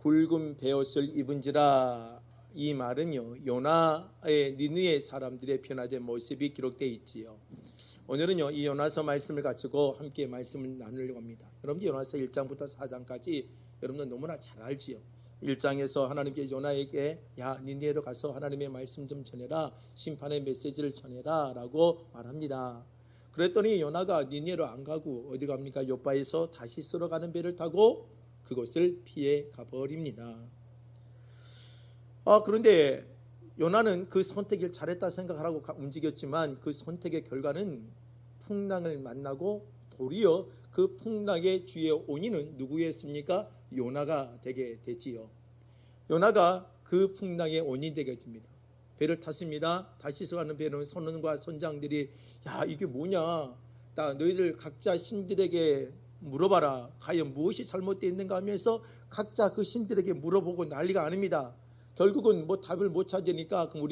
굵은 베옷을 입은지라. 이 말은요, 요나의 니느웨 사람들의 변화된 모습이 기록되어 있지요. 오늘은요, 이 요나서 말씀을 가지고 함께 말씀을 나누려고 합니다. 여러분들 요나서 1장부터 4장까지 여러분들 너무나 잘 알지요. 1장에서 하나님께 요나에게 야 니느웨로 가서 하나님의 말씀 좀 전해라, 심판의 메시지를 전해라 라고 말합니다. 그랬더니 요나가 니느웨로 안 가고 어디 갑니까? 요바에서 다시스로 가는 배를 타고 그곳을 피해 가버립니다. 그런데 요나는 그 선택을 잘했다 생각하라고 움직였지만 그 선택의 결과는 풍랑을 만나고 도리어 그 풍랑의 주의 원인은 누구였습니까? 요나가 되게 되지요. 요나가 그 풍랑의 원인이 되게 됩니다. 배를 탔습니다. 다시서 가는 배는 선원과 선장들이 야 이게 뭐냐, 나 너희들 각자 신들에게 물어봐라, 과연 무엇이 잘못되어 있는가 하면서 각자 그 신들에게 물어보고 난리가 아닙니다. 결국은 뭐 답을 못 찾으니까 그럼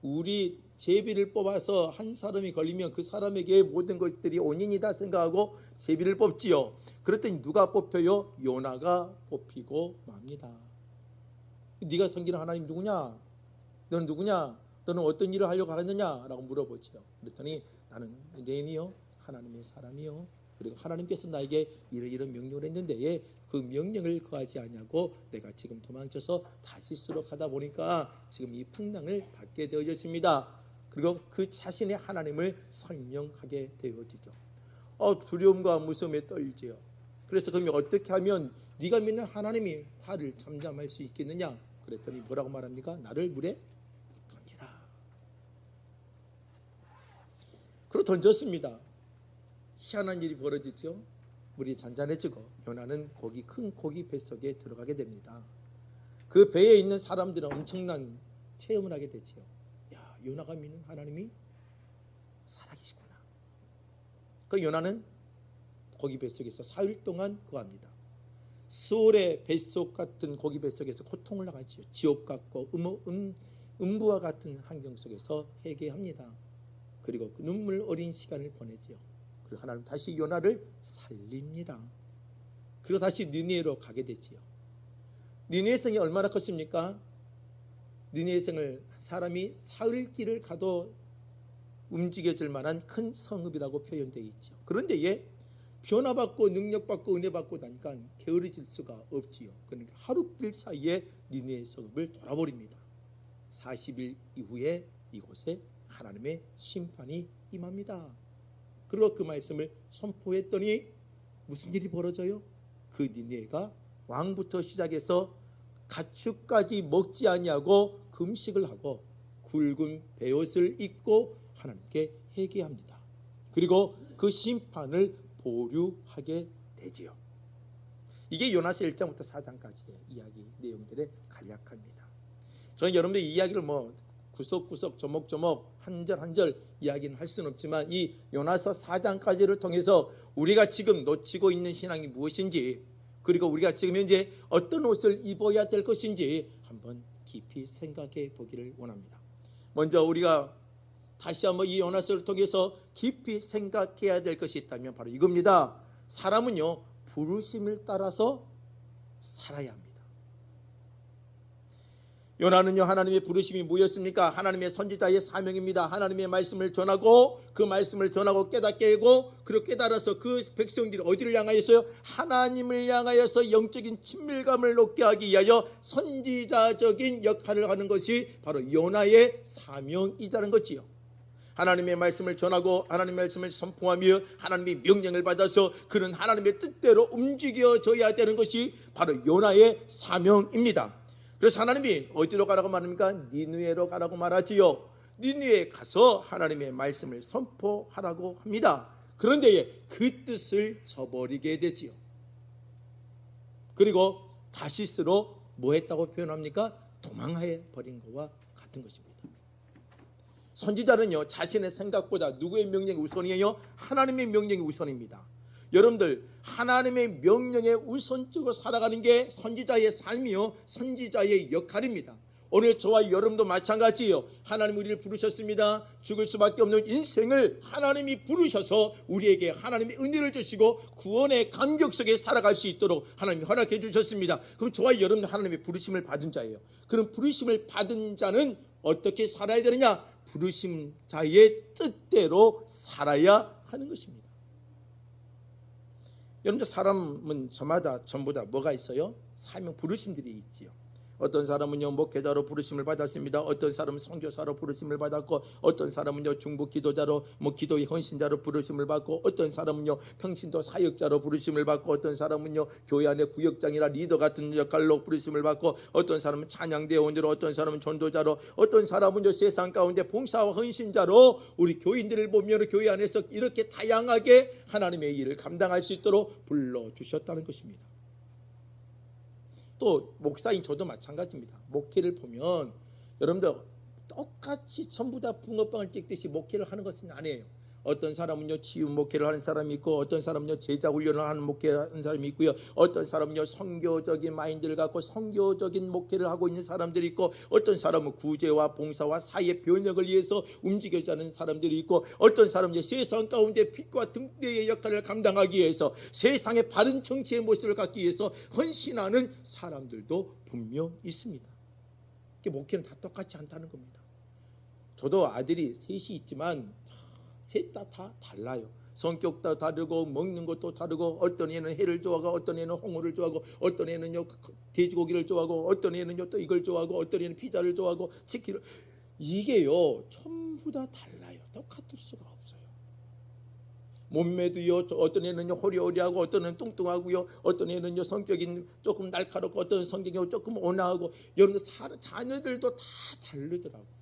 우리 제비를 뽑아서 한 사람이 걸리면 그 사람에게 모든 것들이 원인이다 생각하고 제비를 뽑지요. 그랬더니 누가 뽑혀요? 요나가 뽑히고 맙니다. 네가 섬기는 하나님 누구냐? 너는 누구냐? 너는 어떤 일을 하려고 하느냐? 라고 물어보지요. 그랬더니 나는 레인이요, 하나님의 사람이요, 그리고 하나님께서 나에게 이런 명령을 했는데 그 명령을 거하지 않냐고 내가 지금 도망쳐서 다시스로 가다 보니까 지금 이 풍랑을 받게 되어졌습니다. 그리고 그 자신의 하나님을 설명하게 되어지죠. 두려움과 무서움에 떨지요. 그래서 그러면 어떻게 하면 네가 믿는 하나님이 화를 잠잠할 수 있겠느냐? 그랬더니 뭐라고 말합니까? 나를 물에 던지라. 그리고 던졌습니다. 희한한 일이 벌어지죠. 물이 잔잔해지고 요나는 큰 고기 뱃속에 들어가게 됩니다. 그 배에 있는 사람들은 엄청난 체험을 하게 되지요. 야, 요나가 믿는 하나님이 살아계시구나. 그 요나는 고기 뱃속에서 4일 동안 거합니다. 수월의 뱃속 같은 고기 뱃속에서 고통을 당하지요. 지옥 같고 음부와 같은 환경 속에서 회개합니다. 그리고 그 눈물 어린 시간을 보내지요. 그리고 하나님 다시 요나를 살립니다. 그리고 다시 니느웨로 가게 되지요. 니느웨 성이 얼마나 컸습니까? 니느웨 성을 사람이 사흘길을 가도 움직여질 만한 큰 성읍이라고 표현되어 있죠. 그런데 변화받고 능력받고 은혜받고 나니까 게으르질 수가 없지요. 그러니까 하룻길 사이에 니느웨 성읍을 돌아버립니다. 40일 이후에 이곳에 하나님의 심판이 임합니다. 그리고 그 말씀을 선포했더니 무슨 일이 벌어져요? 그 니느웨가 왕부터 시작해서 가축까지 먹지 아니하고 금식을 하고 굵은 베옷을 입고 하나님께 회개합니다. 그리고 그 심판을 보류하게 되지요. 이게 요나서 1장부터 4장까지의 이야기 내용들의 간략합니다. 저는 여러분들 이 이야기를 구석구석 조목조목 한 절 한 절 이야기는 할 수는 없지만 이 요나서 4장까지를 통해서 우리가 지금 놓치고 있는 신앙이 무엇인지, 그리고 우리가 지금 현재 어떤 옷을 입어야 될 것인지 한번 깊이 생각해 보기를 원합니다. 먼저 우리가 다시 한번 이 요나서를 통해서 깊이 생각해야 될 것이 있다면 바로 이겁니다. 사람은요 부르심을 따라서 살아야 합니다. 요나는요 하나님의 부르심이 뭐였습니까? 하나님의 선지자의 사명입니다. 하나님의 말씀을 전하고 그 말씀을 전하고 깨닫게 하고, 그리고 깨달아서 그 백성들이 어디를 향하였어요? 하나님을 향하여서 영적인 친밀감을 높게 하기 위하여 선지자적인 역할을 하는 것이 바로 요나의 사명이자는 것이요. 하나님의 말씀을 전하고 하나님의 말씀을 선포하며 하나님의 명령을 받아서 그는 하나님의 뜻대로 움직여져야 되는 것이 바로 요나의 사명입니다. 그래서 하나님이 어디로 가라고 말합니까? 니느웨로 가라고 말하지요. 니느웨에 가서 하나님의 말씀을 선포하라고 합니다. 그런데 그 뜻을 저버리게 되지요. 그리고 다시스로 뭐 했다고 표현합니까? 도망해 버린 것과 같은 것입니다. 선지자는요 자신의 생각보다 누구의 명령이 우선이에요? 하나님의 명령이 우선입니다. 여러분들 하나님의 명령에 우선적으로 살아가는 게 선지자의 삶이요 선지자의 역할입니다. 오늘 저와 여러분도 마찬가지예요. 하나님 우리를 부르셨습니다. 죽을 수밖에 없는 인생을 하나님이 부르셔서 우리에게 하나님의 은혜를 주시고 구원의 감격 속에 살아갈 수 있도록 하나님이 허락해 주셨습니다. 그럼 저와 여러분도 하나님의 부르심을 받은 자예요. 그럼 부르심을 받은 자는 어떻게 살아야 되느냐? 부르심 자의 뜻대로 살아야 하는 것입니다. 여러분들 사람은 저마다 전부 다 뭐가 있어요? 사명 부르심들이 있지요. 어떤 사람은요 목회자로 부르심을 받았습니다. 어떤 사람은 선교사로 부르심을 받았고, 어떤 사람은요 중보 기도자로 기도의 헌신자로 부르심을 받고, 어떤 사람은요 평신도 사역자로 부르심을 받고, 어떤 사람은요 교회 안에 구역장이나 리더 같은 역할로 부르심을 받고, 어떤 사람은 찬양대원으로, 어떤 사람은 전도자로, 어떤 사람은요 세상 가운데 봉사와 헌신자로 우리 교인들을 보면 교회 안에서 이렇게 다양하게 하나님의 일을 감당할 수 있도록 불러주셨다는 것입니다. 또 목사인 저도 마찬가지입니다. 목회를 보면 여러분들 똑같이 전부 다 붕어빵을 찍듯이 목회를 하는 것은 아니에요. 어떤 사람은요 치유 목회를 하는 사람이 있고, 어떤 사람은요 제자 훈련을 하는 목회를 하는 사람이 있고요, 어떤 사람은요 선교적인 마인드를 갖고 선교적인 목회를 하고 있는 사람들이 있고, 어떤 사람은 구제와 봉사와 사회 변혁을 위해서 움직여야 하는 사람들이 있고, 어떤 사람은 세상 가운데 빛과 등대의 역할을 감당하기 위해서 세상의 바른 정치의 모습을 갖기 위해서 헌신하는 사람들도 분명 있습니다. 목회는 다 똑같지 않다는 겁니다. 저도 아들이 셋이 있지만 셋 다 달라요. 성격도 다르고 먹는 것도 다르고, 어떤 애는 해를 좋아하고, 어떤 애는 홍어를 좋아하고, 어떤 애는요 돼지고기를 좋아하고, 어떤 애는요 또 이걸 좋아하고, 어떤 애는 피자를 좋아하고 치킨을, 이게요 전부 다 달라요. 똑같을 수가 없어요. 몸매도요 어떤 애는요 호리호리하고, 어떤 애는 뚱뚱하고요, 어떤 애는요 성격이 조금 날카롭고, 어떤 성격이 조금 온화하고, 여러분 자녀들도 다 다르더라고요.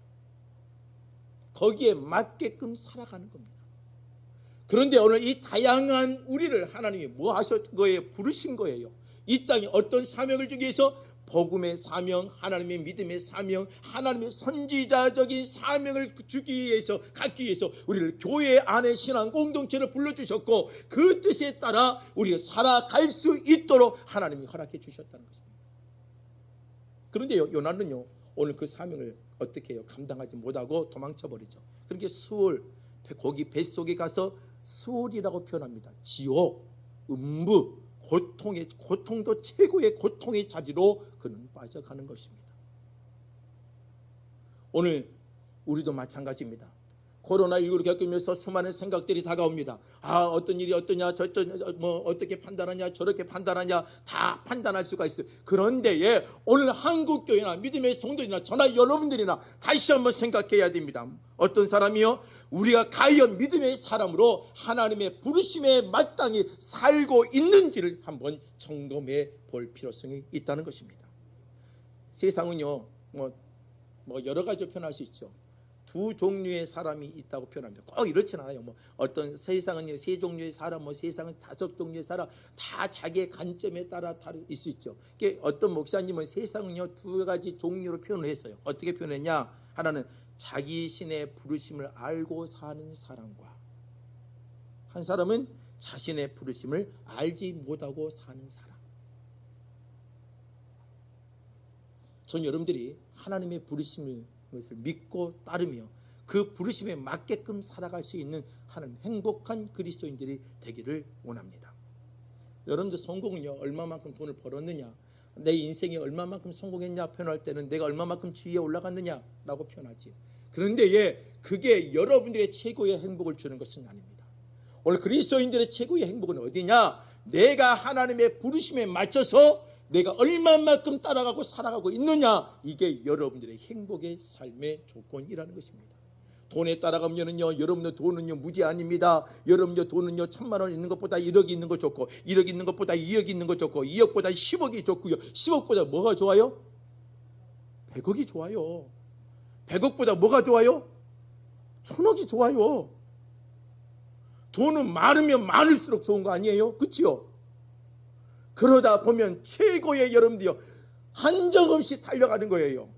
거기에 맞게끔 살아가는 겁니다. 그런데 오늘 이 다양한 우리를 하나님이 뭐 하셨 거예요? 부르신 거예요. 이 땅에 어떤 사명을 주기 위해서 복음의 사명, 하나님의 믿음의 사명, 하나님의 선지자적인 사명을 주기 위해서, 갖기 위해서 우리를 교회 안에 신앙 공동체를 불러주셨고, 그 뜻에 따라 우리가 살아갈 수 있도록 하나님이 허락해 주셨다는 것입니다. 그런데요 요나는요 오늘 그 사명을 어떻게 해요? 감당하지 못하고 도망쳐버리죠. 그렇게 수월, 거기 뱃속에 가서 수월이라고 표현합니다. 지옥, 음부, 고통도 최고의 고통의 자리로 그는 빠져가는 것입니다. 오늘 우리도 마찬가지입니다. 코로나19를 겪으면서 수많은 생각들이 다가옵니다. 어떤 일이 어떠냐, 어떻게 판단하냐, 저렇게 판단하냐, 다 판단할 수가 있어요. 그런데 오늘 한국교회나 믿음의 성도들이나 저나 여러분들이나 다시 한번 생각해야 됩니다. 어떤 사람이요? 우리가 과연 믿음의 사람으로 하나님의 부르심에 마땅히 살고 있는지를 한번 점검해 볼 필요성이 있다는 것입니다. 세상은요 여러 가지로 표현할 수 있죠. 두 종류의 사람이 있다고 표현합니다. 꼭 이렇진 않아요. 어떤 세상은 세 종류의 사람, 세상은 다섯 종류의 사람, 다 자기의 관점에 따라 다를 수 있죠. 어떤 목사님은 세상은요 두 가지 종류로 표현을 했어요. 어떻게 표현했냐? 하나는 자기 신의 부르심을 알고 사는 사람과, 한 사람은 자신의 부르심을 알지 못하고 사는 사람. 전 여러분들이 하나님의 부르심을 것을 믿고 따르며 그 부르심에 맞게끔 살아갈 수 있는 하나님 행복한 그리스도인들이 되기를 원합니다. 여러분들 성공은요 얼마만큼 돈을 벌었느냐, 내 인생이 얼마만큼 성공했냐 표현할 때는 내가 얼마만큼 지위에 올라갔느냐라고 표현하지. 그런데 그게 여러분들의 최고의 행복을 주는 것은 아닙니다. 오늘 그리스도인들의 최고의 행복은 어디냐? 내가 하나님의 부르심에 맞춰서 내가 얼마만큼 따라가고 살아가고 있느냐, 이게 여러분들의 행복의 삶의 조건이라는 것입니다. 돈에 따라가면요 여러분의 돈은요 무지 아닙니다. 여러분의 돈은요 1,000만 원 있는 것보다 1억이 있는 거 좋고, 1억 있는 것보다 2억 있는 거 좋고, 2억보다 10억이 좋고요, 10억보다 뭐가 좋아요? 100억이 좋아요. 100억보다 뭐가 좋아요? 1,000억이 좋아요. 돈은 많으면 많을수록 좋은 거 아니에요? 그렇죠? 그러다 보면 최고의 여러분들이요 한정없이 달려가는 거예요.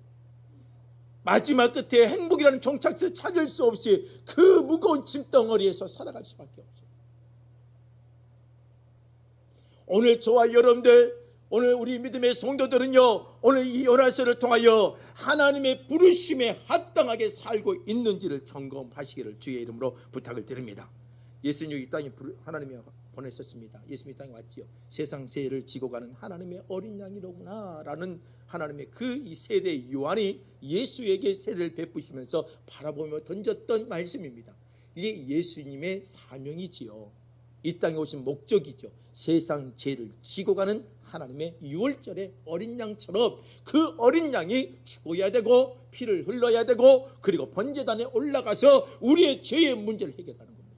마지막 끝에 행복이라는 종착지를 찾을 수 없이 그 무거운 짐덩어리에서 살아갈 수밖에 없어요. 오늘 저와 여러분들 오늘 우리 믿음의 성도들은요, 오늘 이 요나서를 통하여 하나님의 부르심에 합당하게 살고 있는지를 점검하시기를 주의 이름으로 부탁을 드립니다. 예수님 이 땅에 하나님이 보내셨습니다. 예수님이 이 땅에 왔지요. 세상 죄를 지고 가는 하나님의 어린 양이로구나 라는 하나님의 그 이 세대 요한이 예수에게 세례를 베푸시면서 바라보며 던졌던 말씀입니다. 이게 예수님의 사명이지요. 이 땅에 오신 목적이죠. 세상 죄를 지고 가는 하나님의 유월절의 어린 양처럼 그 어린 양이 죽어야 되고 피를 흘러야 되고 그리고 번제단에 올라가서 우리의 죄의 문제를 해결하는 겁니다.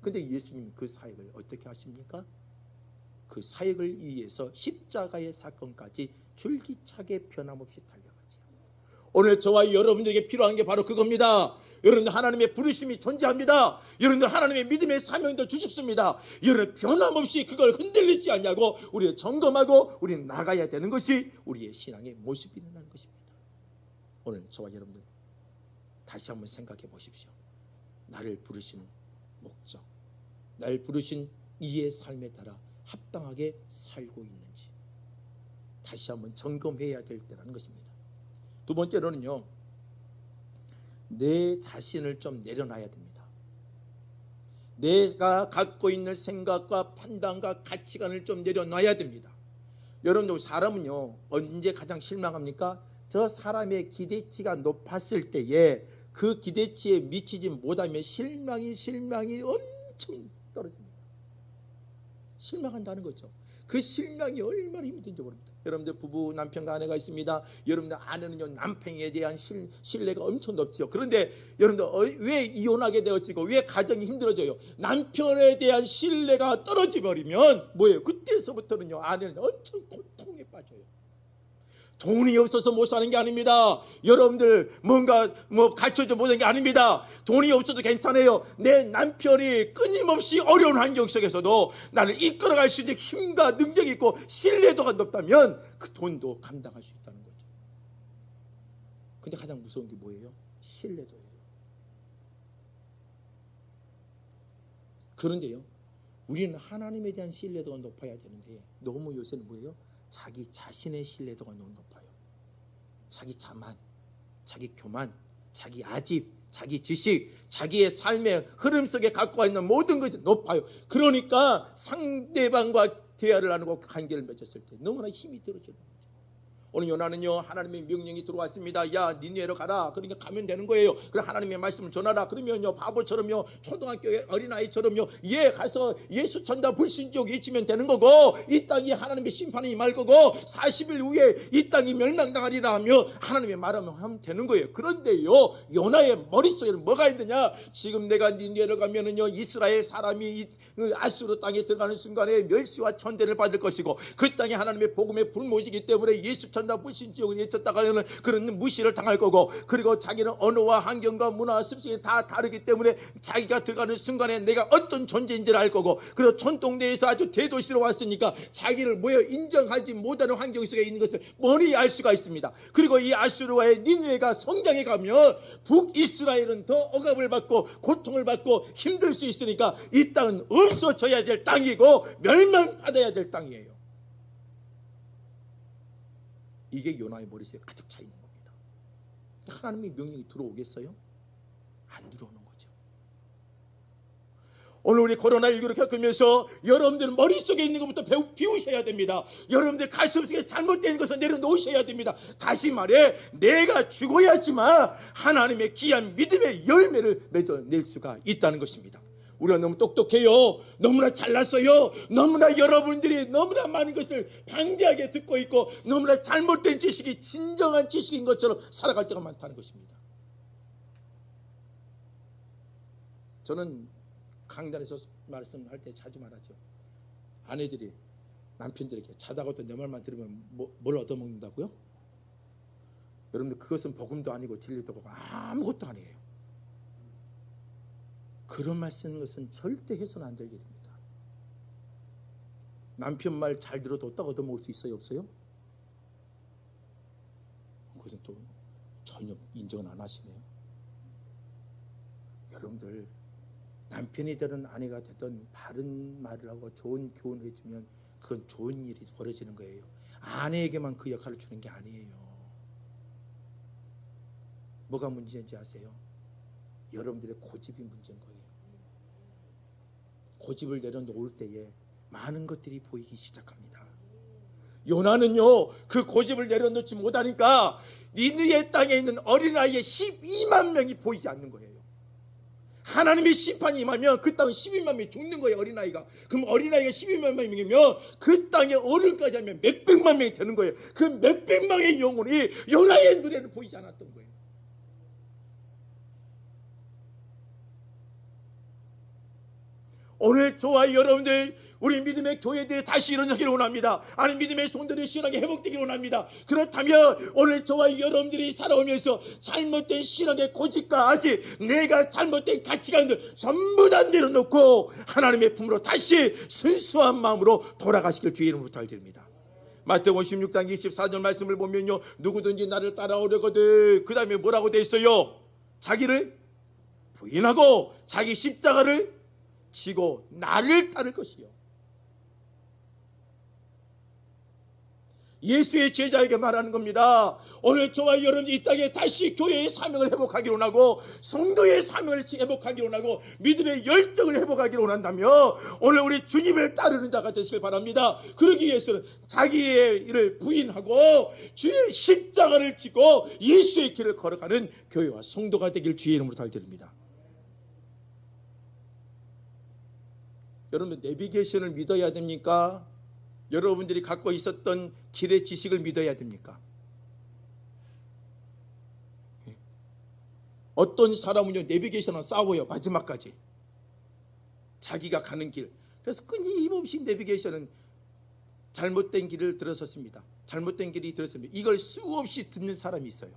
그런데 예수님 그 사역을 어떻게 하십니까? 그 사역을 위해서 십자가의 사건까지 줄기차게 변함없이 달려가죠. 오늘 저와 여러분들에게 필요한 게 바로 그겁니다. 여러분들 하나님의 부르심이 존재합니다. 여러분들 하나님의 믿음의 사명도 주십습니다. 여러분 변함없이 그걸 흔들리지 않냐고 우리가 점검하고 우리는 나가야 되는 것이 우리의 신앙의 모습이라는 것입니다. 오늘 저와 여러분들 다시 한번 생각해 보십시오. 나를 부르신 목적, 날 부르신 이의 삶에 따라 합당하게 살고 있는지 다시 한번 점검해야 될 때라는 것입니다. 두 번째로는요, 내 자신을 좀 내려놔야 됩니다. 내가 갖고 있는 생각과 판단과 가치관을 좀 내려놔야 됩니다. 여러분들 사람은요 언제 가장 실망합니까? 저 사람의 기대치가 높았을 때에 그 기대치에 미치지 못하면 실망이 엄청 떨어집니다. 실망한다는 거죠. 그 실망이 얼마나 힘든지 모릅니다. 여러분들 부부 남편과 아내가 있습니다. 여러분들 아내는요 남편에 대한 신뢰가 엄청 높죠. 그런데 여러분들 왜 이혼하게 되었지고 왜 가정이 힘들어져요? 남편에 대한 신뢰가 떨어져 버리면 뭐예요? 그때서부터는요 아내는 엄청 고통에 빠져요. 돈이 없어서 못 사는 게 아닙니다. 여러분들 뭔가 갖춰져 못한 게 아닙니다. 돈이 없어도 괜찮아요. 내 남편이 끊임없이 어려운 환경 속에서도 나를 이끌어갈 수 있는 힘과 능력이 있고 신뢰도가 높다면 그 돈도 감당할 수 있다는 거죠. 근데 가장 무서운 게 뭐예요? 신뢰도예요. 그런데요 우리는 하나님에 대한 신뢰도가 높아야 되는데 너무 요새는 뭐예요? 자기 자신의 신뢰도가 너무 높아요. 자기 자만, 자기 교만, 자기 아집, 자기 지식, 자기의 삶의 흐름 속에 갖고 있는 모든 것이 높아요. 그러니까 상대방과 대화를 나누고 관계를 맺었을 때 너무나 힘이 들어져요. 오늘 요나는요 하나님의 명령이 들어왔습니다. 야 니네로 가라. 그러니까 가면 되는 거예요. 그래 하나님의 말씀을 전하라. 그러면요 바보처럼요 초등학교 어린아이처럼요 가서 예수 전다 불신족 외치면 되는 거고 이 땅이 하나님의 심판이 임할 거고 40일 후에 이 땅이 멸망당하리라 하며 하나님의 말하면 하면 되는 거예요. 그런데요 요나의 머릿속에는 뭐가 있느냐? 지금 내가 니네로 가면은요 이스라엘 사람이 아수르 땅에 들어가는 순간에 멸시와 천대를 받을 것이고 그 땅에 하나님의 복음의 불모지기 때문에 예수 전다 불신지옥을 외쳤다가는 그런 무시를 당할 거고 그리고 자기는 언어와 환경과 문화와 습성이 다 다르기 때문에 자기가 들어가는 순간에 내가 어떤 존재인지를 알 거고 그리고 전통내에서 아주 대도시로 왔으니까 자기를 인정하지 못하는 환경 속에 있는 것을 뻔히 알 수가 있습니다. 그리고 이 아수르와의 니느웨가 성장해 가면 북이스라엘은 더 억압을 받고 고통을 받고 힘들 수 있으니까 이 땅은 없어져야 될 땅이고 멸망받아야 될 땅이에요. 이게 요나의 머릿속에 가득 차 있는 겁니다. 하나님의 명령이 들어오겠어요? 안 들어오는 거죠. 오늘 우리 코로나19를 겪으면서 여러분들 머릿속에 있는 것부터 비우셔야 됩니다. 여러분들 가슴속에 잘못된 것을 내려놓으셔야 됩니다. 다시 말해 내가 죽어야지만 하나님의 귀한 믿음의 열매를 맺어낼 수가 있다는 것입니다. 우리가 너무 똑똑해요. 너무나 잘났어요. 너무나 여러분들이 너무나 많은 것을 방대하게 듣고 있고 너무나 잘못된 지식이 진정한 지식인 것처럼 살아갈 때가 많다는 것입니다. 저는 강단에서 말씀할 때 자주 말하죠. 아내들이 남편들에게 자다가도 내 말만 들으면 뭘 얻어먹는다고요? 여러분들 그것은 복음도 아니고 진리도 아니고 아무것도 아니에요. 그런 말 쓰는 것은 절대 해서는 안 될 일입니다. 남편 말 잘 들어도 딱 얻어먹을 수 있어요? 없어요? 그것은 또 전혀 인정은 안 하시네요. 여러분들 남편이 되든 아내가 되든 바른 말을 하고 좋은 교훈을 해주면 그건 좋은 일이 벌어지는 거예요. 아내에게만 그 역할을 주는 게 아니에요. 뭐가 문제인지 아세요? 여러분들의 고집이 문제인 거예요. 고집을 내려놓을 때에 많은 것들이 보이기 시작합니다. 요나는요, 그 고집을 내려놓지 못하니까 니느의 땅에 있는 어린아이의 12만 명이 보이지 않는 거예요. 하나님의 심판이 임하면 그 땅은 12만 명이 죽는 거예요. 어린아이가. 그럼 어린아이가 12만 명이면 그 땅에 어른까지 하면 몇백만 명이 되는 거예요. 그 몇백만의 영혼이 요나의 눈에는 보이지 않았던 거예요. 오늘 저와 여러분들, 우리 믿음의 교회들이 다시 일어나기를 원합니다. 아니, 믿음의 손들이 신앙이 회복되기를 원합니다. 그렇다면 오늘 저와 여러분들이 살아오면서 잘못된 신앙의 고집과 아직 내가 잘못된 가치관들 전부 다 내려놓고 하나님의 품으로 다시 순수한 마음으로 돌아가시길 주의 이름으로 부탁드립니다. 마태복음 16장 24절 말씀을 보면요, 누구든지 나를 따라오려거든, 그 다음에 뭐라고 돼 있어요? 자기를 부인하고 자기 십자가를 지고 나를 따를 것이요. 예수의 제자에게 말하는 겁니다. 오늘 저와 여러분이 이 땅에 다시 교회의 사명을 회복하기를 원하고 성도의 사명을 회복하기를 원하고 믿음의 열정을 회복하기를 원한다면 오늘 우리 주님을 따르는 자가 되시길 바랍니다. 그러기 위해서는 자기의 일을 부인하고 주의 십자가를 지고 예수의 길을 걸어가는 교회와 성도가 되길 주의 이름으로 달드립니다. 여러분, 내비게이션을 믿어야 됩니까? 여러분들이 갖고 있었던 길의 지식을 믿어야 됩니까? 어떤 사람은요, 내비게이션과 싸워요. 마지막까지 자기가 가는 길. 그래서 끊임없이 내비게이션은 잘못된 길을 들어섰습니다. 잘못된 길이 들었습니다. 이걸 수없이 듣는 사람이 있어요.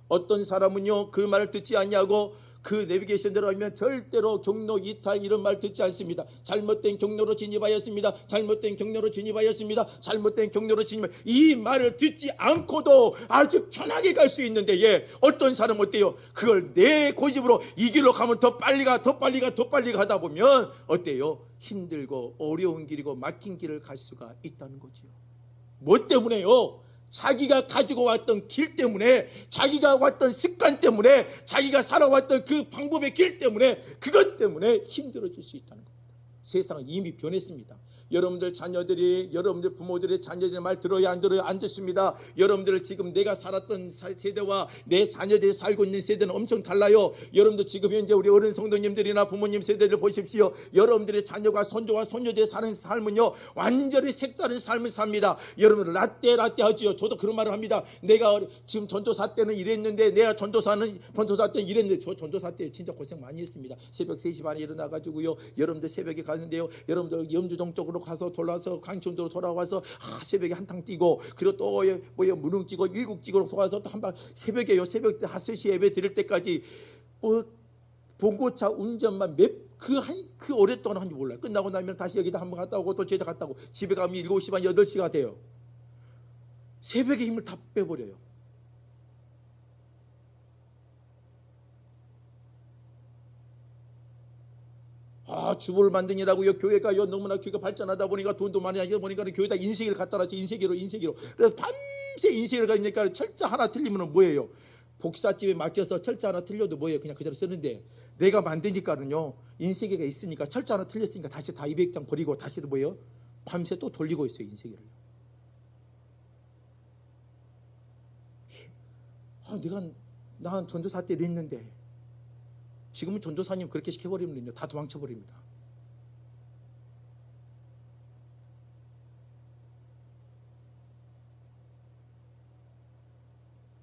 어떤 사람은요, 그 말을 듣지 않냐고 그 내비게이션대로 하면 절대로 경로 이탈 이런 말 듣지 않습니다. 잘못된 경로로 진입하였습니다. 잘못된 경로로 진입하였습니다. 잘못된 경로로 진입. 이 말을 듣지 않고도 아주 편하게 갈 수 있는데, 예, 어떤 사람은 어때요? 그걸 내 고집으로 이 길로 가면 더 빨리 가, 더 빨리 가, 더 빨리 가다 보면 어때요? 힘들고 어려운 길이고 막힌 길을 갈 수가 있다는 거지요. 뭐 때문에요? 자기가 가지고 왔던 길 때문에, 자기가 왔던 습관 때문에, 자기가 살아왔던 그 방법의 길 때문에, 그것 때문에 힘들어질 수 있다는 겁니다. 세상은 이미 변했습니다. 여러분들 자녀들이, 여러분들 부모들의 자녀들의 말 들어야 안 들어야? 안 듣습니다. 여러분들 지금 내가 살았던 세대와 내 자녀들이 살고 있는 세대는 엄청 달라요. 여러분들 지금 현재 우리 어른 성도님들이나 부모님 세대를 보십시오. 여러분들의 자녀가 손주와 손녀들이 사는 삶은요, 완전히 색다른 삶을 삽니다. 여러분들 라떼 하지요. 저도 그런 말을 합니다. 내가 지금 전도사 때는 이랬는데, 내가 전도사 때는 이랬는데, 저 전도사 때 진짜 고생 많이 했습니다. 새벽 3시 반에 일어나가지고요, 여러분들 새벽에 가는데요, 여러분들 염주동 쪽으로 가서 돌아서 강촌도로 돌아와서 새벽에 한탕 뛰고, 그리고 또 무릉 뛰고 일국 뛰고 돌아와서 또 한방 새벽에요, 새벽 5시 예배 드릴 때까지 봉고차 운전만 그 오랫동안 한지 몰라요. 끝나고 나면 다시 여기다 한번 갔다 오고 또 제자 갔다 오고 집에 가면 7시 반 8시가 돼요. 새벽에 힘을 다 빼버려요. 주부를 만드니라고요. 교회가요, 너무나 교회가 발전하다 보니까 돈도 많이 하다 보니까 교회다 인쇄기를 갖다 놨죠. 인쇄기로. 그래서 밤새 인쇄기를 가니까 철자 하나 틀리면 뭐예요? 복사집에 맡겨서 철자 하나 틀려도 뭐예요? 그냥 그대로 쓰는데, 내가 만드니까는요, 인쇄기가 있으니까 철자 하나 틀렸으니까 다시 다 200장 버리고 다시 뭐예요? 밤새 또 돌리고 있어요, 인쇄기를. 난 전도사 때 이랬는데, 지금은 전도사님 그렇게 시켜버리면요, 다 도망쳐버립니다.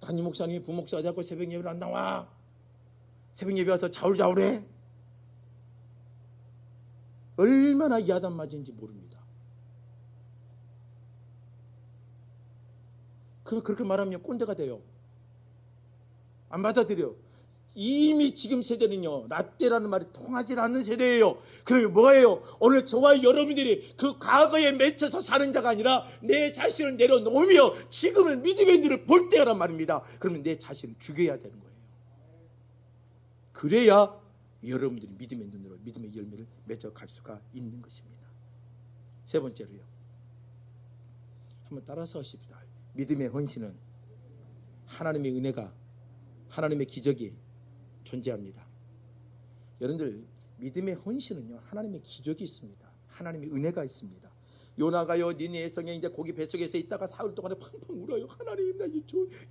담임 목사님, 부목사 자꾸 새벽 예배를 안 나와. 새벽 예배 와서 자울자울해. 얼마나 야단 맞은지 모릅니다. 그렇게 말하면 꼰대가 돼요. 안 받아들여. 이미 지금 세대는요, 라떼라는 말이 통하지 않는 세대예요. 그러면 뭐예요? 오늘 저와 여러분들이 그 과거에 맺혀서 사는 자가 아니라 내 자신을 내려놓으며 지금은 믿음의 눈을 볼 때란 말입니다. 그러면 내 자신을 죽여야 되는 거예요. 그래야 여러분들이 믿음의 눈으로 믿음의 열매를 맺어갈 수가 있는 것입니다. 세 번째로요, 한번 따라서 하십시다. 믿음의 헌신은 하나님의 은혜가, 하나님의 기적이 존재합니다. 여러분들, 믿음의 헌신은요, 하나님의 기적이 있습니다. 하나님의 은혜가 있습니다. 요나가요 니느웨 성에 이제 고기 뱃속에서 있다가 사흘 동안에 팡팡 울어요. 하나님, 나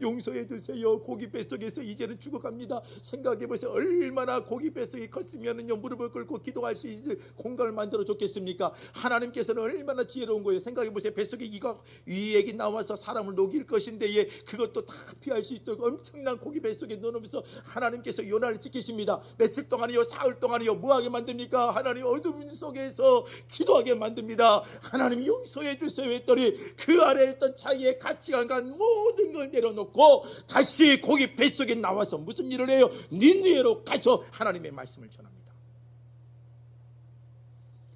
용서해 주세요. 고기 뱃속에서 이제는 죽어갑니다. 생각해 보세요. 얼마나 고기 뱃속이 컸으면은요 무릎을 꿇고 기도할 수 있는 공간을 만들어 줬겠습니까? 하나님께서는 얼마나 지혜로운 거예요. 생각해 보세요. 뱃속에 이 얘기 나와서 사람을 녹일 것인데 예, 그것도 다 피할 수 있도록 엄청난 고기 뱃속에 넣어놓으면서 하나님께서 요나를 지키십니다. 며칠 동안이요, 사흘 동안이요, 뭐하게 만듭니까? 하나님 어둠 속에서 기도하게 만듭니다. 하나님 용서해 주세요 했더니 그 아래에 있던 자기의 가치관과 모든 걸 내려놓고 다시 고기 뱃속에 나와서 무슨 일을 해요? 니느웨로 가서 하나님의 말씀을 전합니다.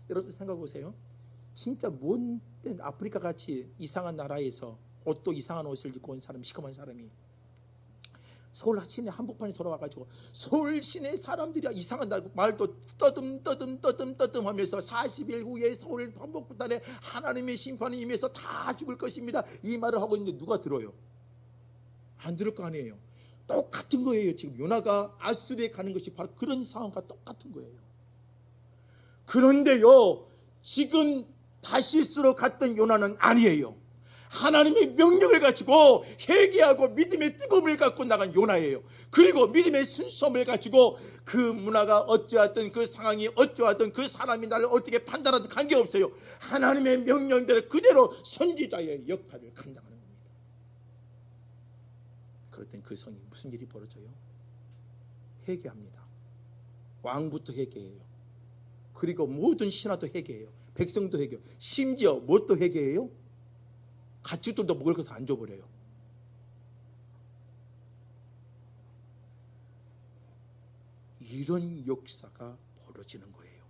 여러분 생각해 보세요. 진짜 못된 아프리카 같이 이상한 나라에서 옷도 이상한 옷을 입고 온 사람, 시커먼 사람이 서울 시내 한복판에 돌아와가지고 서울 시내 사람들이 이상한 말도 떠듬 하면서 40일 후에 서울 한복판에 하나님의 심판이 임해서 다 죽을 것입니다, 이 말을 하고 있는데 누가 들어요? 안 들을 거 아니에요. 똑같은 거예요. 지금 요나가 아수르에 가는 것이 바로 그런 상황과 똑같은 거예요. 그런데요, 지금 다시스로 갔던 요나는 아니에요. 하나님의 명령을 가지고 회개하고 믿음의 뜨거움을 갖고 나간 요나예요. 그리고 믿음의 순수함을 가지고 그 문화가 어찌하든 그 상황이 어찌하든 그 사람이 나를 어떻게 판단하든 관계없어요. 하나님의 명령대로 그대로 선지자의 역할을 감당하는 겁니다. 그럴 땐 그 성이 무슨 일이 벌어져요? 회개합니다. 왕부터 회개해요. 그리고 모든 신하도 회개해요. 백성도 회개해요. 심지어 뭣도 회개해요? 가축들도 먹을 것을 안 줘버려요. 이런 역사가 벌어지는 거예요.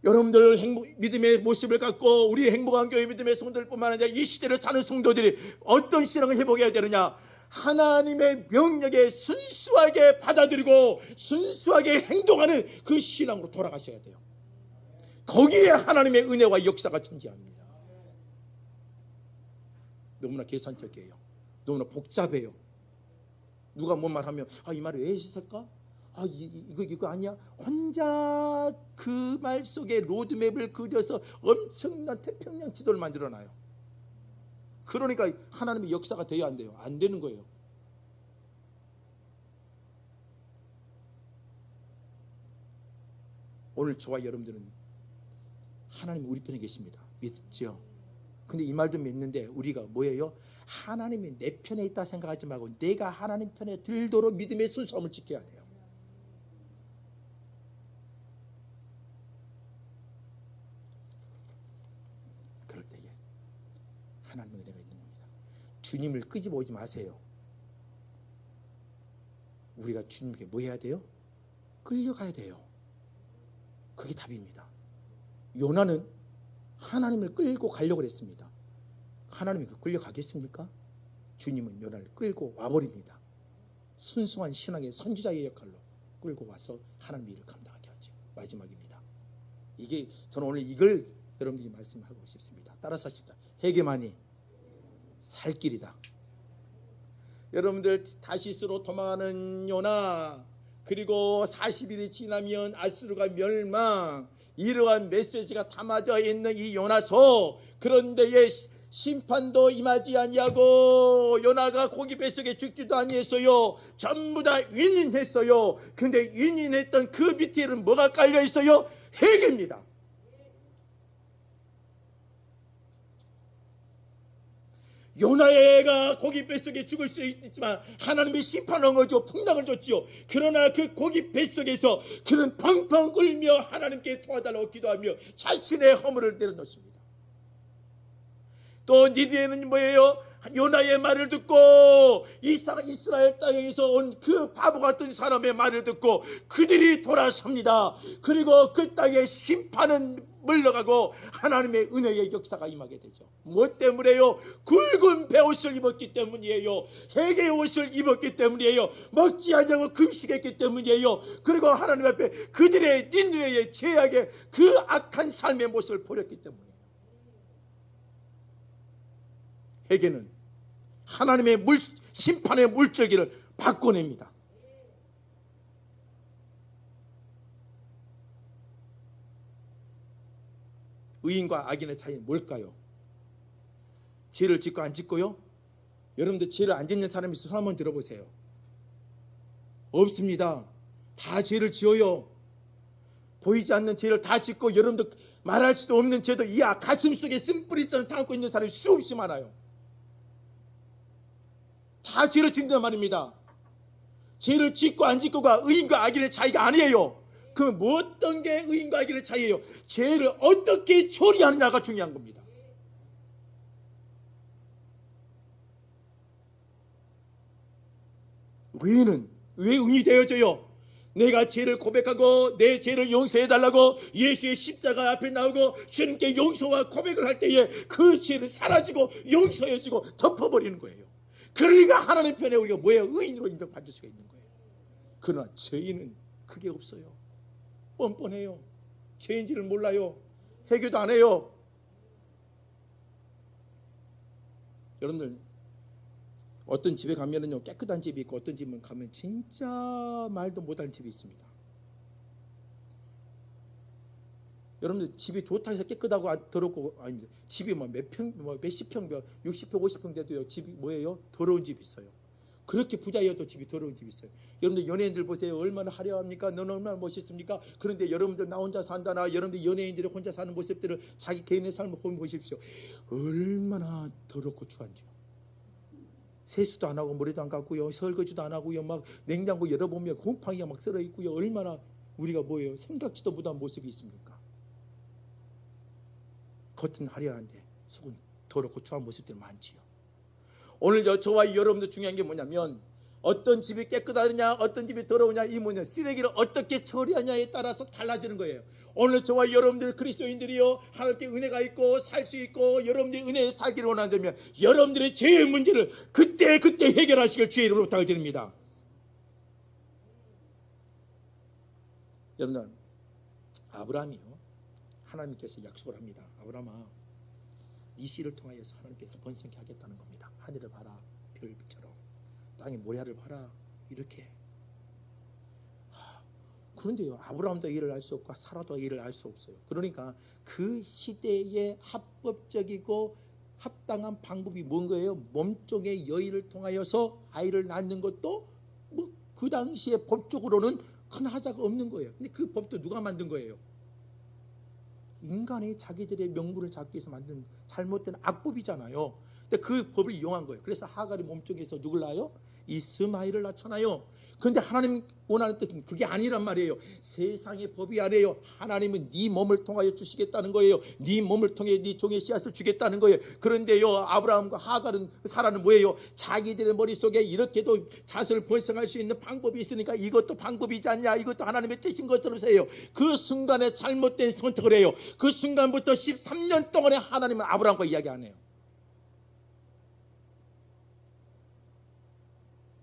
여러분들 믿음의 모습을 갖고 우리 행복한 교회 믿음의 성도들뿐만 아니라 이 시대를 사는 성도들이 어떤 신앙을 회복해야 되느냐? 하나님의 명령에 순수하게 받아들이고 순수하게 행동하는 그 신앙으로 돌아가셔야 돼요. 거기에 하나님의 은혜와 역사가 존재합니다. 너무나 계산적이에요. 너무나 복잡해요. 누가 뭔 말하면 이 말을 왜 했을까? 이거 아니야? 혼자 그 말 속에 로드맵을 그려서 엄청난 태평양 지도를 만들어놔요. 그러니까 하나님의 역사가 돼야 안 돼요. 안 되는 거예요. 오늘 저와 여러분들은 하나님 우리 편에 계십니다. 믿죠? 근데 이 말도 믿는데 우리가 뭐예요? 하나님이 내 편에 있다 생각하지 말고 내가 하나님 편에 들도록 믿음의 순수함을 지켜야 돼요. 그럴 때에 하나님의 은혜가 있는 겁니다. 주님을 끄집어 오지 마세요. 우리가 주님께 뭐 해야 돼요? 끌려가야 돼요. 그게 답입니다. 요나는 하나님을 끌고 가려고 했습니다. 하나님이 끌려가겠습니까? 주님은 요나를 끌고 와버립니다. 순수한 신앙의 선지자의 역할로 끌고 와서 하나님의 일을 감당하게 하죠. 마지막입니다. 이게 저는 오늘 이걸 여러분들이 말씀하고 싶습니다. 따라서 하십시다. 회개만이 살 길이다. 여러분들 다시스로 도망하는 요나, 그리고 40일이 지나면 아수르가 멸망, 이러한 메시지가 담아져 있는 이 요나서, 그런데의 심판도 임하지 아니하고 요나가 고기 뱃속에 죽지도 아니했어요. 전부 다 윈윈했어요. 근데 윈윈했던 그 밑에는 뭐가 깔려 있어요? 회개입니다. 요나가 고기 뱃속에 죽을 수 있지만 하나님의 심판을 거죠. 풍랑을 줬지요. 그러나 그 고기 뱃속에서 그는 펑펑 울며 하나님께 도와달라고 기도하며 자신의 허물을 내려놓습니다. 또 니느웨는 뭐예요? 요나의 말을 듣고 이스라엘 땅에서 온 그 바보 같은 사람의 말을 듣고 그들이 돌아섭니다. 그리고 그 땅의 심판은 물러가고 하나님의 은혜의 역사가 임하게 되죠. 무엇 때문에요? 굵은 베옷을 입었기 때문이에요. 회개의 옷을 입었기 때문이에요. 먹지 않냐고 금식했기 때문이에요. 그리고 하나님 앞에 그들의 니느웨의 죄악의 그 악한 삶의 모습을 버렸기 때문이에요. 회개는 하나님의 심판의 물줄기를 바꿔냅니다. 의인과 악인의 차이는 뭘까요? 죄를 짓고 안 짓고요? 여러분들 죄를 안 짓는 사람이 있어서 손 한번 들어보세요. 없습니다. 다 죄를 지어요. 보이지 않는 죄를 다 짓고 여러분들 말할 수도 없는 죄도 이 가슴 속에 쓴뿌리처럼 담고 있는 사람이 수없이 많아요. 다 죄를 짓는단 말입니다. 죄를 짓고 안 짓고가 의인과 악인의 차이가 아니에요. 그럼 뭐 어떤 게 의인과 악인의 차이예요? 죄를 어떻게 처리하느냐가 중요한 겁니다. 의인은 왜 의인이 되어져요? 내가 죄를 고백하고 내 죄를 용서해달라고 예수의 십자가 앞에 나오고 주님께 용서와 고백을 할 때에 그 죄를 사라지고 용서해주고 덮어버리는 거예요. 그러니까 하나님 편에 우리가 뭐예요? 의인으로 인정받을 수가 있는 거예요. 그러나 죄인은 그게 없어요. 뻔뻔해요. 죄인지를 몰라요. 회개도 안 해요. 여러분들 어떤 집에 가면은요 깨끗한 집이 있고 어떤 집은 가면 진짜 말도 못하는 집이 있습니다. 여러분들 집이 좋다 해서 깨끗하고 더럽고 아닙니다. 집이 몇십 평, 60평, 50평 돼도요 집이 뭐예요? 더러운 집이 있어요. 그렇게 부자여도 집이 더러운 집이 있어요. 여러분들 연예인들 보세요. 얼마나 화려합니까? 너는 얼마나 멋있습니까? 그런데 여러분들 나 혼자 산다나 여러분들 연예인들이 혼자 사는 모습들을 자기 개인의 삶을 보면 보십시오. 얼마나 더럽고 추한지요. 세수도 안 하고 머리도 안 감고요. 설거지도 안 하고요. 막 냉장고 열어보면 곰팡이가 막 썰어 있고요. 얼마나 우리가 뭐예요? 생각지도 못한 모습이 있습니까? 겉은 화려한데 속은 더럽고 추한 모습들이 많지요. 오늘 저와 여러분들 중요한 게 뭐냐면 어떤 집이 깨끗하냐 어떤 집이 더러우냐 이 뭐냐 쓰레기를 어떻게 처리하냐에 따라서 달라지는 거예요. 오늘 저와 여러분들 그리스도인들이요 하나님께 은혜가 있고 살 수 있고 여러분들이 은혜에 살기를 원한다면 여러분들의 죄의 문제를 그때 해결하시길 주의 이름으로 부탁을 드립니다. 여러분 아브라함이요 하나님께서 약속을 합니다. 아브라함아 네 씨를 통하여서 하나님께서 번성케 하겠다는 겁니다. 하늘을 봐라 별처럼 땅의 모래알을 봐라 이렇게. 그런데요 아브라함도 일을 알 수 없고 사라도 일을 알 수 없어요. 그러니까 그 시대의 합법적이고 합당한 방법이 뭔 거예요? 몸종의 여인을 통하여서 아이를 낳는 것도 뭐 그 당시에 법적으로는 큰 하자가 없는 거예요. 근데 그 법도 누가 만든 거예요? 인간이 자기들의 명분을 잡기 위해서 만든 잘못된 악법이잖아요. 근데 그 법을 이용한 거예요. 그래서 하갈이 몸쪽에서 누굴 낳아요? 이스마엘을 낳잖아요. 그런데 하나님 원하는 뜻은 그게 아니란 말이에요. 세상의 법이 아니에요. 하나님은 네 몸을 통하여 주시겠다는 거예요. 네 몸을 통해 네 종의 씨앗을 주겠다는 거예요. 그런데요 아브라함과 하갈은 사라는 뭐예요? 자기들의 머릿속에 이렇게도 자손을 번성할 수 있는 방법이 있으니까 이것도 방법이지 않냐 이것도 하나님의 뜻인 것처럼 해요. 그 순간에 잘못된 선택을 해요. 그 순간부터 13년 동안에 하나님은 아브라함과 이야기 안 해요.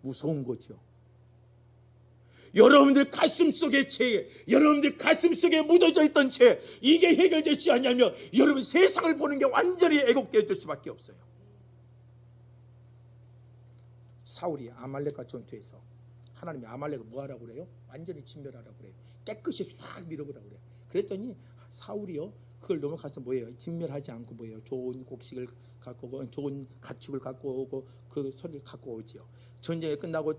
무서운 거죠. 여러분들 가슴 속의 죄, 여러분들 가슴 속에 묻어져 있던 죄 이게 해결되지 않냐면 여러분 세상을 보는 게 완전히 애곡되어 될 수밖에 없어요. 사울이 아말렉과 전투에서 하나님이 아말렉을 뭐하라고 그래요? 완전히 진멸하라고 그래요. 깨끗이 싹 밀어보라고 그래요. 그랬더니 사울이요 그걸 넘어가서 뭐예요? 진멸하지 않고 뭐예요? 좋은 곡식을 갖고 오고 좋은 가축을 갖고 오고 그 소리를 갖고 오지요. 전쟁이 끝나고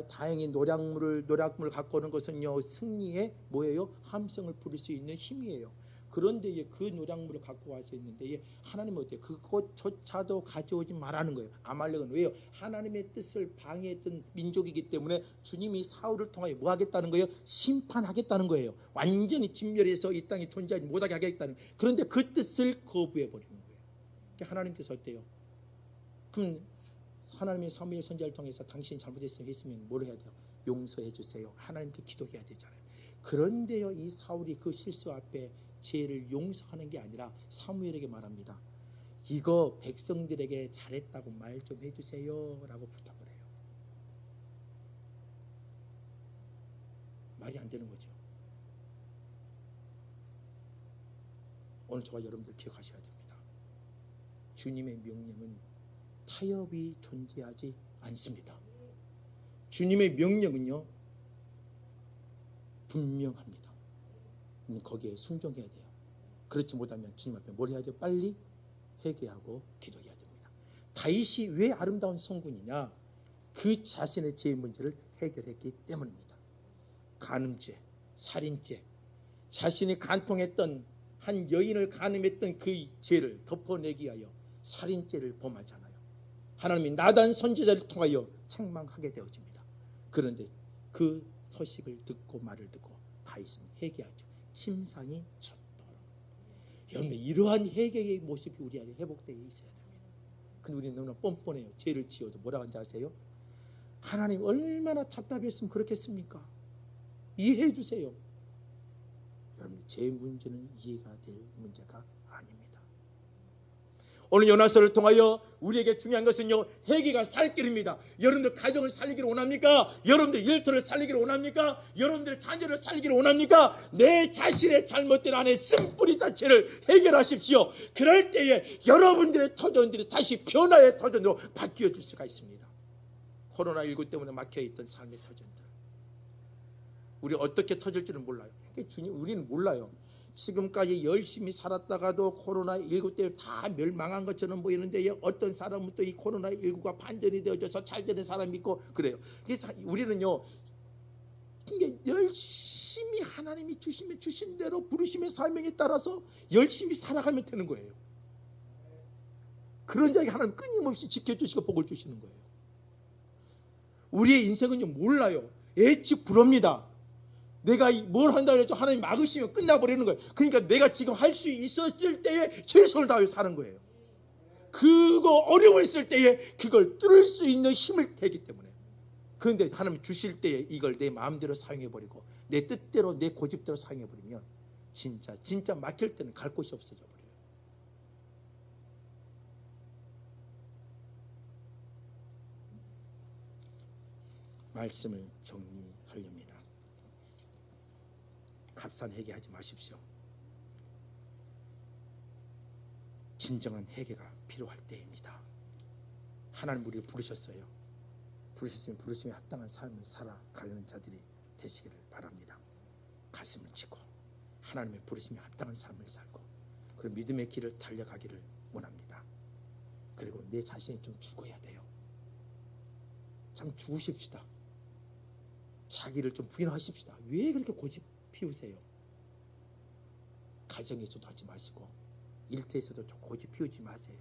다행히 노략물을 갖고 오는 것은요 승리의 뭐예요? 함성을 부를 수 있는 힘이에요. 그런데 그 노략물을 갖고 와서 있는데 하나님은 어때요? 그것조차도 가져오지 말라는 거예요. 아말렉은 왜요? 하나님의 뜻을 방해했던 민족이기 때문에 주님이 사울을 통하여 뭐 하겠다는 거예요? 심판하겠다는 거예요. 완전히 진멸해서 이 땅에 존재하지 못하게 하겠다는. 그런데 그 뜻을 거부해버리는 거예요. 하나님께서 어때요? 그럼 하나님의 사무엘 선지자를 통해서 당신이 잘못했으면 뭘 해야 돼요? 용서해 주세요. 하나님께 기도해야 되잖아요. 그런데요 이 사울이 그 실수 앞에 죄를 용서하는 게 아니라 사무엘에게 말합니다. 이거 백성들에게 잘했다고 말 좀 해주세요 라고 부탁을 해요. 말이 안 되는 거죠. 오늘 저와 여러분들 기억하셔야 됩니다. 주님의 명령은 타협이 존재하지 않습니다. 주님의 명령은요 분명합니다. 거기에 순종해야 돼요. 그렇지 못하면 주님 앞에 뭘 해야 돼요? 빨리 회개하고 기도해야 됩니다. 다윗이 왜 아름다운 성군이냐? 그 자신의 죄의 문제를 해결했기 때문입니다. 간음죄, 살인죄, 자신이 간통했던 한 여인을 간음했던 그 죄를 덮어내기 위하여 살인죄를 범하잖아요. 하나님이 나단 선지자를 통하여 책망하게 되어집니다. 그런데 그 소식을 듣고 말을 듣고 다윗은 회개하죠. 침상이 쳤도록. 여러분, 이러한 회개의 모습이 우리 안에 회복되어 있어야 됩니다. 근데 우리는 너무나 뻔뻔해요. 죄를 지어도 뭐라고 하는지 아세요? 하나님 얼마나 답답했으면 그렇겠습니까? 이해해 주세요. 여러분, 제 문제는 이해가 될 문제가 아닙니다. 오늘 요나서를 통하여 우리에게 중요한 것은요, 회개가 살 길입니다. 여러분들 가정을 살리기를 원합니까? 여러분들 일터를 살리기를 원합니까? 여러분들의 자녀를 살리기를 원합니까? 내 자신의 잘못된 안에 쓴뿌리 자체를 해결하십시오. 그럴 때에 여러분들의 터전들이 다시 변화의 터전으로 바뀌어질 수가 있습니다. 코로나19 때문에 막혀있던 삶의 터전들, 우리 어떻게 터질지는 몰라요. 주님, 우리는 몰라요. 지금까지 열심히 살았다가도 코로나19 때문에 다 멸망한 것처럼 보이는데 어떤 사람은 또 이 코로나19가 반전이 되어져서 잘 되는 사람이 있고 그래요. 그래서 우리는요, 열심히 하나님이 주신 대로 부르심의 사명에 따라서 열심히 살아가면 되는 거예요. 그런 자에게 하나님 끊임없이 지켜주시고 복을 주시는 거예요. 우리의 인생은요 몰라요. 예측 불허입니다. 내가 뭘 한다고 해도 하나님 막으시면 끝나버리는 거예요. 그러니까 내가 지금 할 수 있었을 때에 최선을 다하여 사는 거예요. 그거 어려웠을 때에 그걸 뚫을 수 있는 힘을 대기 때문에. 그런데 하나님 주실 때에 이걸 내 마음대로 사용해버리고 내 뜻대로 내 고집대로 사용해버리면 진짜 막힐 때는 갈 곳이 없어져 버려요. 말씀을 정리하렵니다. 값싼 회개하지 마십시오. 진정한 회개가 필요할 때입니다. 하나님 우리를 부르셨어요. 부르셨으면 부르심에 합당한 삶을 살아가는 자들이 되시기를 바랍니다. 가슴을 치고 하나님의 부르심에 합당한 삶을 살고 그리고 믿음의 길을 달려가기를 원합니다. 그리고 내 자신이 좀 죽어야 돼요. 참 죽으십시다. 자기를 좀 부인하십시다. 왜 그렇게 고집 피우세요? 가정에서도 하지 마시고 일터에서도 고집 피우지 마세요.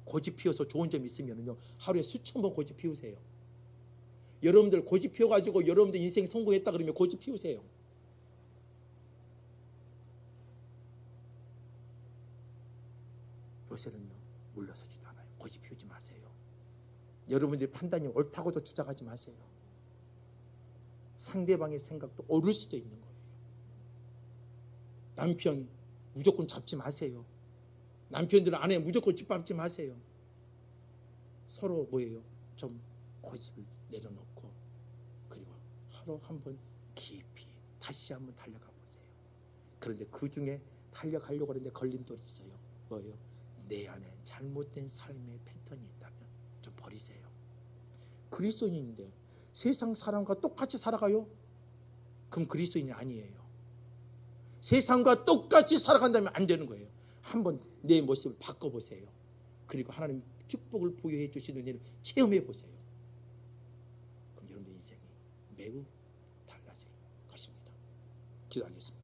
고집 피워서 좋은 점이 있으면요 하루에 수천 번 고집 피우세요. 여러분들 고집 피워가지고 여러분들 인생 성공했다 그러면 고집 피우세요. 요새는요 물러서지도 않아요. 고집 피우지 마세요. 여러분들의 판단이 옳다고도 주장하지 마세요. 상대방의 생각도 옳을 수도 있는 거예요. 남편 무조건 잡지 마세요. 남편들은 아내 무조건 짓밟지 마세요. 서로 뭐예요? 좀 고집을 내려놓고 그리고 하루 한번 깊이 다시 한번 달려가 보세요. 그런데 그 중에 달려가려고 하는데 걸림돌이 있어요. 뭐예요? 내 안에 잘못된 삶의 패턴이 있다면 좀 버리세요. 그리스도인인데 세상 사람과 똑같이 살아가요? 그럼 그리스도인이 아니에요. 세상과 똑같이 살아간다면 안 되는 거예요. 한번 내 모습을 바꿔보세요. 그리고 하나님 축복을 부여해 주시는 일을 체험해 보세요. 그럼 여러분의 인생이 매우 달라질 것입니다. 기도하겠습니다.